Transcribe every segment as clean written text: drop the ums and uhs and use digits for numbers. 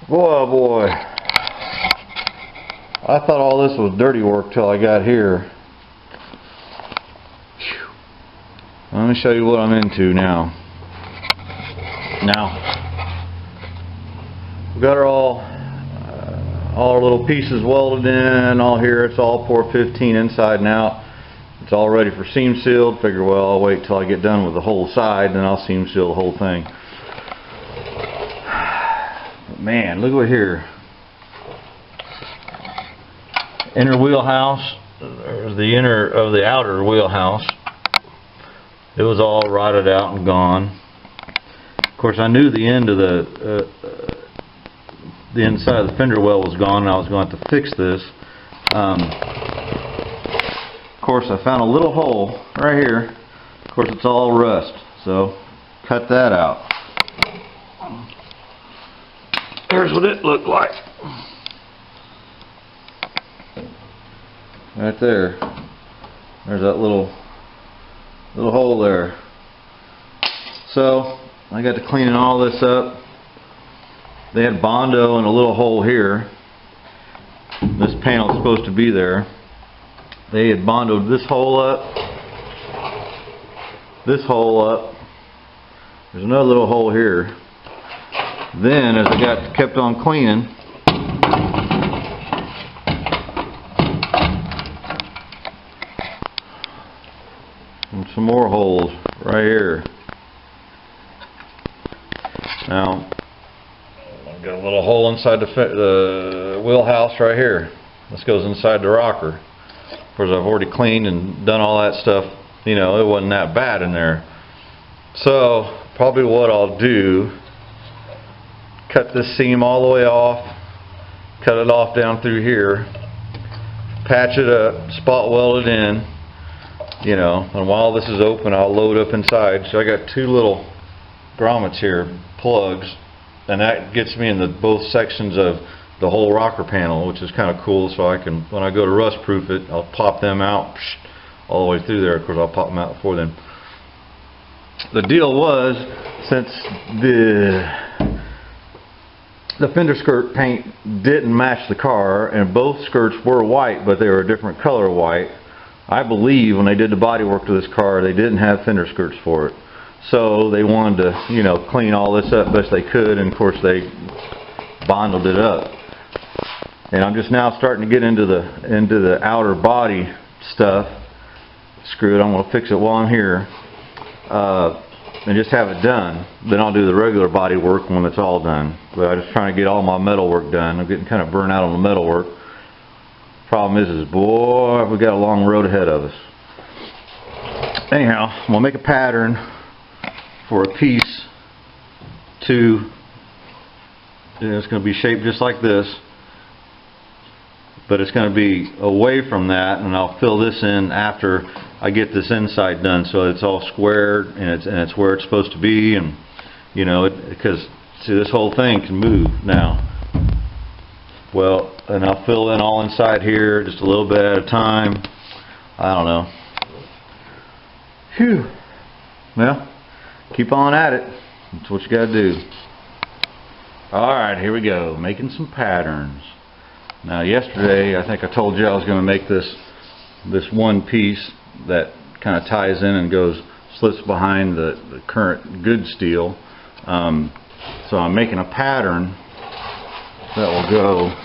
Boy, oh boy. I thought all this was dirty work till I got here. Whew. Let me show you what I'm into now. We got all our little pieces welded in, all here. It's all 415 inside and out. It's all ready for seam sealed. Figure, well, I'll wait till I get done with the whole side, then I'll seam seal the whole thing. But man, look over here. Inner wheelhouse, or the inner of the outer wheelhouse, it was all rotted out and gone. Of course, I knew the end of the inside of the fender well was gone, and I was going to have to fix this. Of course, I found a little hole right here. Of course, it's all rust, so cut that out. Here's what it looked like. Right there. There's that little hole there. So I got to cleaning all this up. They had Bondo in a little hole here. This panel is supposed to be there. They had Bondoed this hole up. This hole up. There's another little hole here. Then as I kept on cleaning, and some more holes right here. Now, I've got a little hole inside the wheelhouse right here. This goes inside the rocker. Of course, I've already cleaned and done all that stuff. You know, it wasn't that bad in there. So, probably what I'll do, cut this seam all the way off, cut it off down through here, patch it up, spot weld it in. You know, and while this is open, I'll load up inside. So I got two little grommets here, plugs, and that gets me in both sections of the whole rocker panel, which is kind of cool. So I can, when I go to rust proof it, I'll pop them out all the way through there. Of course, I'll pop them out before then. The deal was, since the fender skirt paint didn't match the car, and both skirts were white, but they were a different color white. I believe when they did the body work to this car, they didn't have fender skirts for it. So they wanted to, you know, clean all this up best they could, and of course they bonded it up. And I'm just now starting to get into the outer body stuff. Screw it, I'm going to fix it while I'm here. And just have it done. Then I'll do the regular body work when it's all done. But I'm just trying to get all my metal work done. I'm getting kind of burnt out on the metal work. Problem is boy, we got a long road ahead of us. Anyhow, I'm gonna make a pattern for a piece to, it's gonna be shaped just like this, but it's gonna be away from that, and I'll fill this in after I get this inside done, so it's all squared and it's where it's supposed to be, and you know, because see, this whole thing can move now. Well, and I'll fill in all inside here just a little bit at a time. I don't know. Phew. Well, keep on at it. That's what you got to do. Alright, here we go. Making some patterns. Now yesterday, I think I told you I was going to make this one piece that kind of ties in and slits behind the current good steel. So I'm making a pattern that will go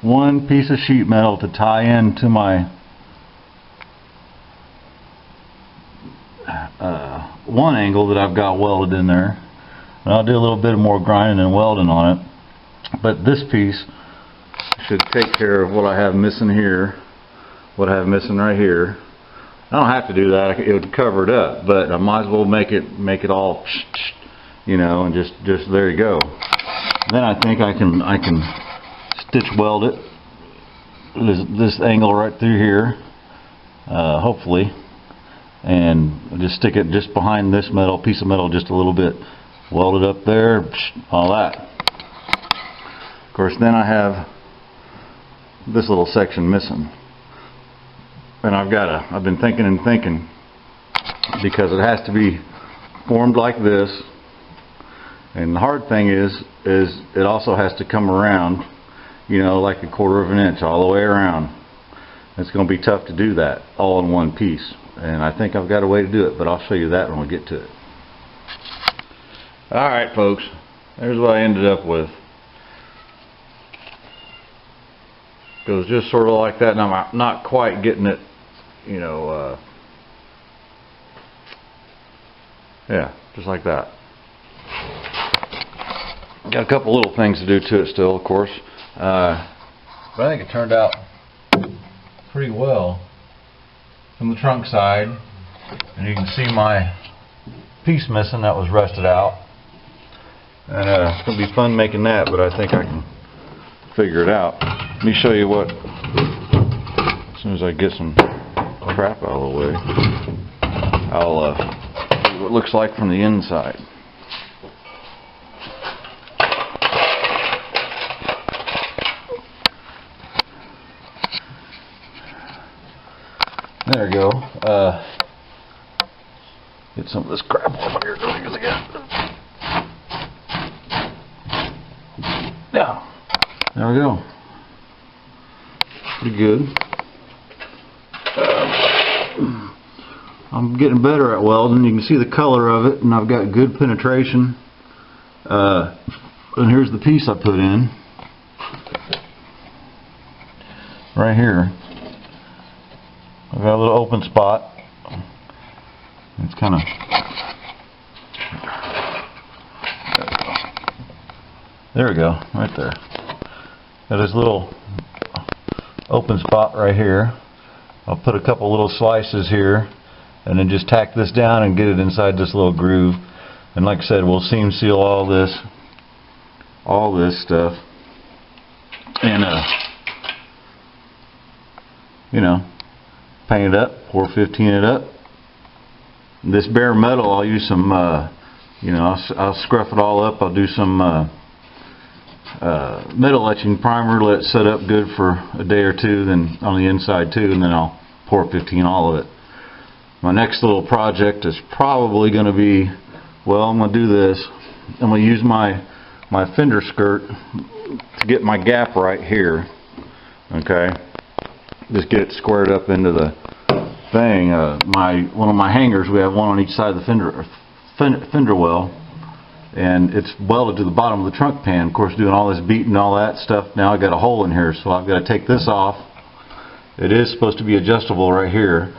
one piece of sheet metal to tie into my one angle that I've got welded in there, and I'll do a little bit more grinding and welding on it. But this piece should take care of what I have missing here, what I have missing right here. I don't have to do that, it would cover it up, but I might as well make it all, you know, and just there you go. Then I think I can stitch weld it, this angle right through here, hopefully, and just stick it just behind this piece of metal just a little bit, weld it up there, all that. Of course, then I have this little section missing, and I've been thinking and thinking, because it has to be formed like this, And the hard thing is it also has to come around, you know, like a 1/4 of an inch all the way around. It's going to be tough to do that all in one piece, and I think I've got a way to do it, but I'll show you that when we get to it. Alright folks, there's what I ended up with. Goes just sort of like that, and I'm not quite getting it, you know, yeah, just like that. Got a couple little things to do to it still, of course, but I think it turned out pretty well from the trunk side. And you can see my piece missing that was rusted out, and it's going to be fun making that, but I think I can figure it out. Let me show you what, as soon as I get some crap out of the way, I'll see what it looks like from the inside. There we go. Get some of this crap off here. Yeah. There we go. Pretty good. I'm getting better at welding. You can see the color of it, and I've got good penetration. And here's the piece I put in. Right here. I've got a little open spot. It's kind of... There we go, right there. Got this little open spot right here. I'll put a couple little slices here and then just tack this down and get it inside this little groove. And like I said, we'll seam seal all this stuff, and you know, paint it up, 415 it up. This bare metal, I'll use some you know, I'll scruff it all up. I'll do some metal etching primer, let it set up good for a day or two, then on the inside too, and then I'll 415 all of it. My next little project is probably going to be, well, I'm going to do this. I'm going to use my fender skirt to get my gap right here. Okay, just get it squared up into the thing. One of my hangers, we have one on each side of the fender well, and it's welded to the bottom of the trunk pan. Of course, doing all this beating and all that stuff, now I got a hole in here, so I've got to take this off. It is supposed to be adjustable right here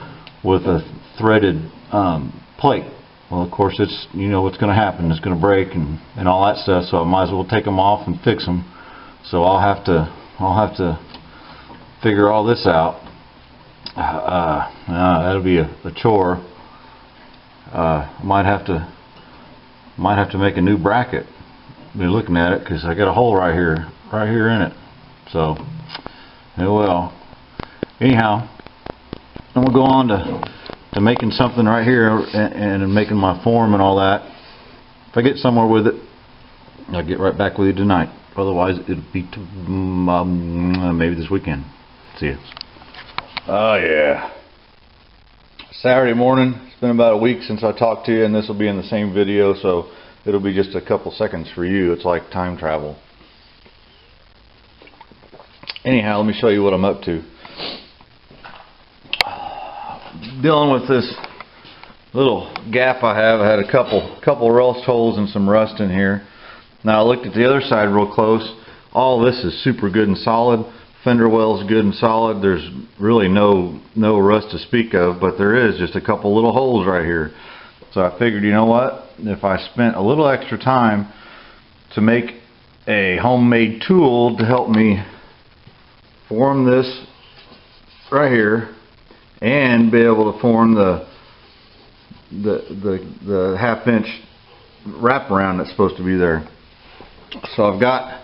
with a threaded plate. Well, of course, it's, you know what's going to happen. It's going to break and all that stuff, so I might as well take them off and fix them. So I'll have to figure all this out. That'll be a chore. Might have to make a new bracket. Be looking at it because I got a hole right here in it. So, oh well. Anyhow, I'm gonna go on to making something right here and making my form and all that. If I get somewhere with it, I'll get right back with you tonight. Otherwise, it'll be maybe this weekend. See ya. Oh yeah. Saturday morning. It's been about a week since I talked to you, and this will be in the same video, so it'll be just a couple seconds for you. It's like time travel. Anyhow, let me show you what I'm up to. Dealing with this little gap I have. I had a couple rust holes and some rust in here. Now I looked at the other side real close. All this is super good and solid. Fender well is good and solid. There's really no rust to speak of, but there is just a couple little holes right here. So I figured, you know what, if I spent a little extra time to make a homemade tool to help me form this right here and be able to form the 1/2 inch wraparound that's supposed to be there. So I've got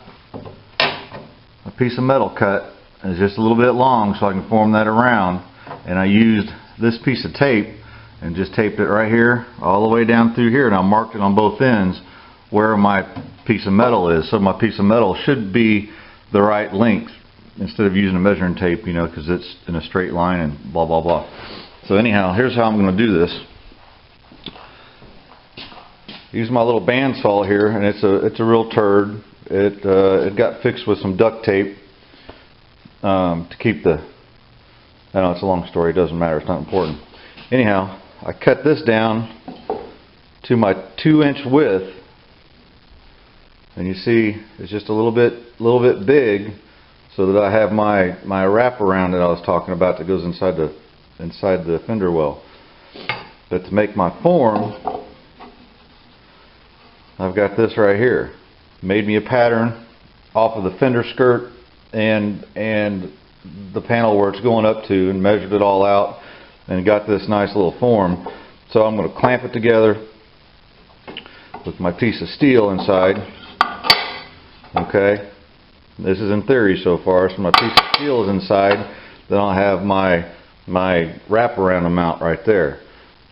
a piece of metal cut. It's just a little bit long, so I can form that around, and I used this piece of tape and just taped it right here all the way down through here, and I marked it on both ends where my piece of metal is. So my piece of metal should be the right length instead of using a measuring tape, you know, because it's in a straight line and blah blah blah. So anyhow, here's how I'm going to do this. Use my little bandsaw here, and it's a real turd. It got fixed with some duct tape to keep the. I know it's a long story. It doesn't matter. It's not important. Anyhow, I cut this down to my 2-inch width, and you see it's just a little bit big, so that I have my wraparound that I was talking about that goes inside the fender well. But to make my form, I've got this right here. Made me a pattern off of the fender skirt and the panel where it's going up to, and measured it all out and got this nice little form. So I'm going to clamp it together with my piece of steel inside. Okay, this is in theory so far. So my piece of steel is inside. Then I'll have my wraparound mount right there.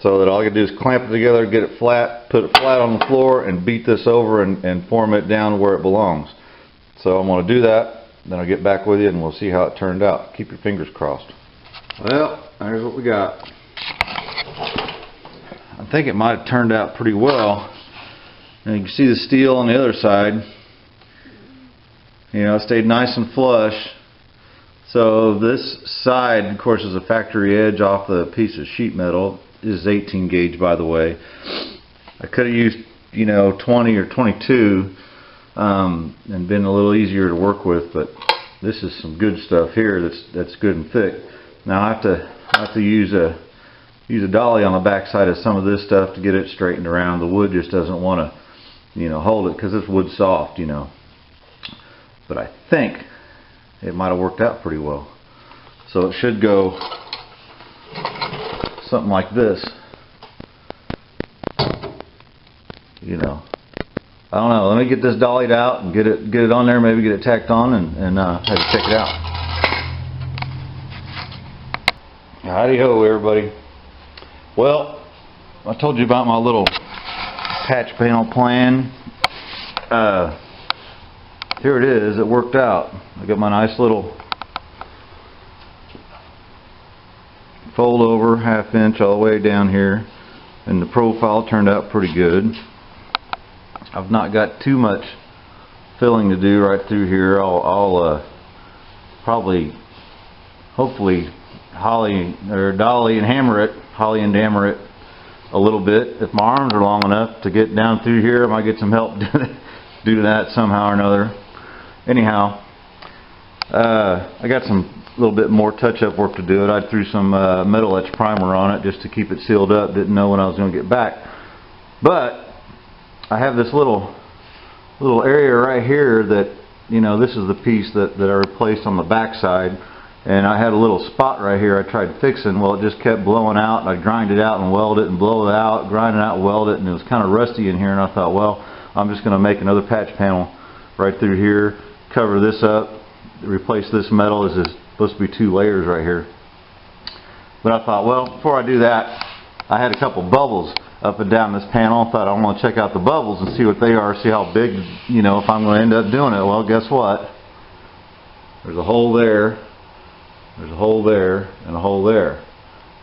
So that all I can do is clamp it together, get it flat, put it flat on the floor, and beat this over and form it down where it belongs. So I'm going to do that. Then I'll get back with you and we'll see how it turned out. Keep your fingers crossed. Well, there's what we got. I think it might have turned out pretty well. And you can see the steel on the other side. You know, it stayed nice and flush. So this side, of course, is a factory edge off the piece of sheet metal. This is 18 gauge, by the way. I could have used, 20 or 22 and been a little easier to work with, but this is some good stuff here that's good and thick. Now I have to use a dolly on the back side of some of this stuff to get it straightened around. The wood just doesn't want to, hold it because it's wood soft, But I think it might have worked out pretty well. So it should go something like this. I don't know. Let me get this dollied out and get it on there. Maybe get it tacked on and have you check it out. Howdy ho, everybody. Well, I told you about my little patch panel plan. Here it is. It worked out. I got my nice little fold over 1/2 inch all the way down here, and the profile turned out pretty good. I've not got too much filling to do right through here. I'll probably, hopefully, dolly and hammer it a little bit. If my arms are long enough to get down through here, I might get some help do that somehow or another. Anyhow, I got some little bit more touch-up work to do. I threw some metal etch primer on it just to keep it sealed up. Didn't know when I was going to get back, but I have this little area right here that, this is the piece that I replaced on the back side, and I had a little spot right here I tried fixing. Well, it just kept blowing out, and I grind it out and weld it and blow it out, grind it out and weld it, and it was kind of rusty in here, and I thought, well, I'm just going to make another patch panel right through here, cover this up, replace this metal. This is supposed to be 2 layers right here. But I thought, well, before I do that, I had a couple bubbles up and down this panel. I thought I want to check out the bubbles and see what they are, see how big, if I'm going to end up doing it. Well, guess what? There's a hole there, there's a hole there, and a hole there.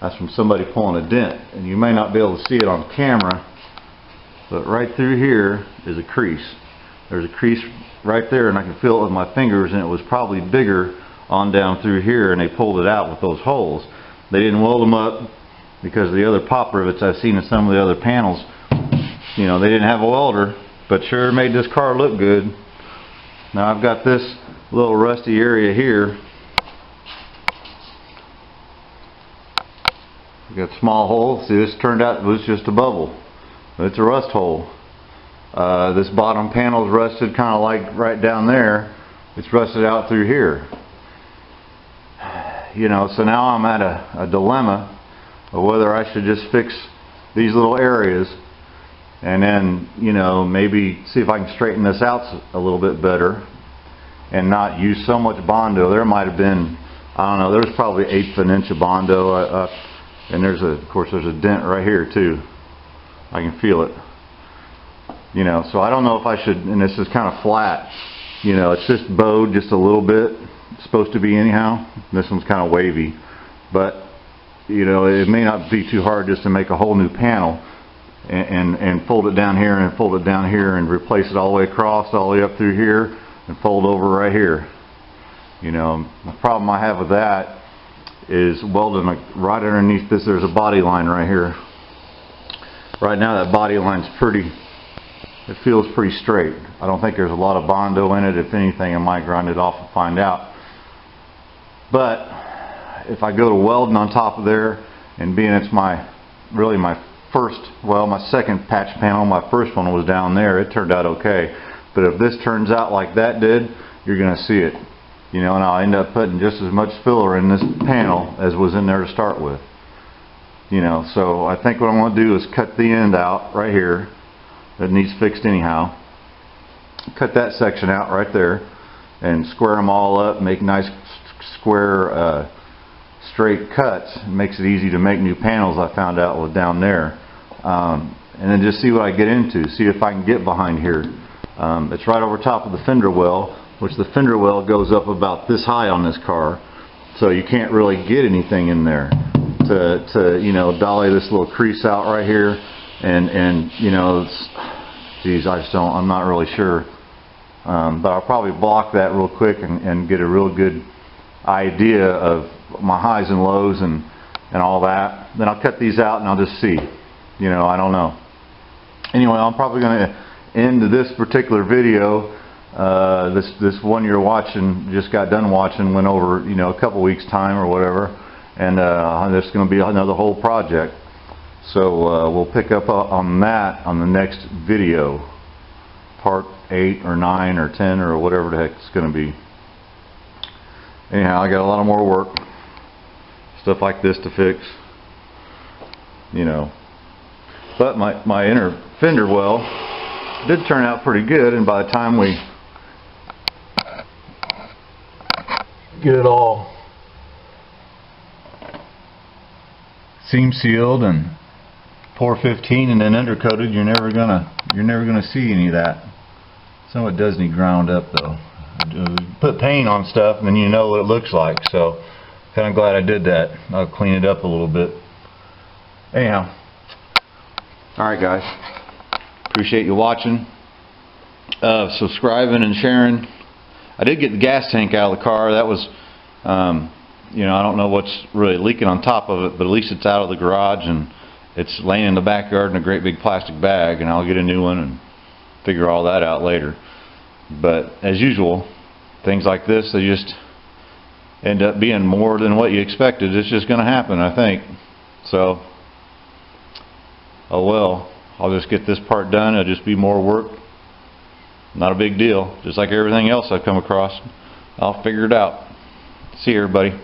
That's from somebody pulling a dent. And you may not be able to see it on camera, but right through here is a crease. There's a crease right there, and I can feel it with my fingers, and it was probably bigger on down through here, and they pulled it out with those holes. They didn't weld them up because of the other pop rivets I've seen in some of the other panels. They didn't have a welder, but sure made this car look good. Now I've got this little rusty area here. I've got a small hole. See, this turned out it was just a bubble. It's a rust hole. This bottom panel is rusted kind of like right down there. It's rusted out through here. So now I'm at a dilemma of whether I should just fix these little areas and then, maybe see if I can straighten this out a little bit better and not use so much Bondo. There might have been, I don't know, there's probably 1/8 of an inch of Bondo, and of course there's a dent right here too. I can feel it. So I don't know if I should, and this is kind of flat, it's just bowed just a little bit. It's supposed to be anyhow. This one's kind of wavy, but it may not be too hard just to make a whole new panel and fold it down here and fold it down here and replace it all the way across, all the way up through here, and fold over right here. You know, the problem I have with that is welding right underneath this. There's a body line right here. Right now that body line's it feels pretty straight. I don't think there's a lot of Bondo in it. If anything, I might grind it off and find out. But if I go to welding on top of there, and being it's really my second patch panel, my first one was down there, it turned out okay. But if this turns out like that did, you're going to see it. You know, and I'll end up putting just as much filler in this panel as was in there to start with. You know, so I think what I'm going to do is cut the end out right here. That needs fixed anyhow. Cut that section out right there and square them all up, make nice square straight cuts. It makes it easy to make new panels, I found out, with down there. And then just see what I get into, see if I can get behind here. It's right over top of the fender well, which the fender well goes up about this high on this car, so you can't really get anything in there to you know, dolly this little crease out right here, and you know, geez, I'm not really sure, but I'll probably block that real quick and get a real good idea of my highs and lows and all that. Then I'll cut these out and I'll just see. You know, I don't know. Anyway, I'm probably going to end this particular video. This one you're watching, just got done watching, went over, you know, a couple weeks time or whatever, and there's going to be another whole project. So we'll pick up on that on the next video, part 8 or 9 or 10 or whatever the heck it's going to be. Anyhow, I got a lot of more work, stuff like this to fix, you know. But my inner fender well did turn out pretty good, and by the time we get it all seam sealed and pour 15 and then undercoated, you're never gonna see any of that. Some of it does need ground up though. Put paint on stuff and then you know what it looks like. So kind of glad I did that. I'll clean it up a little bit. Anyhow, alright guys, appreciate you watching, subscribing and sharing. I did get the gas tank out of the car. That was you know, I don't know what's really leaking on top of it, but at least it's out of the garage and it's laying in the backyard in a great big plastic bag, and I'll get a new one and figure all that out later. But as usual, things like this, they just end up being more than what you expected. It's just going to happen, I think. So, oh well, I'll just get this part done. It'll just be more work. Not a big deal. Just like everything else I've come across, I'll figure it out. See you, everybody.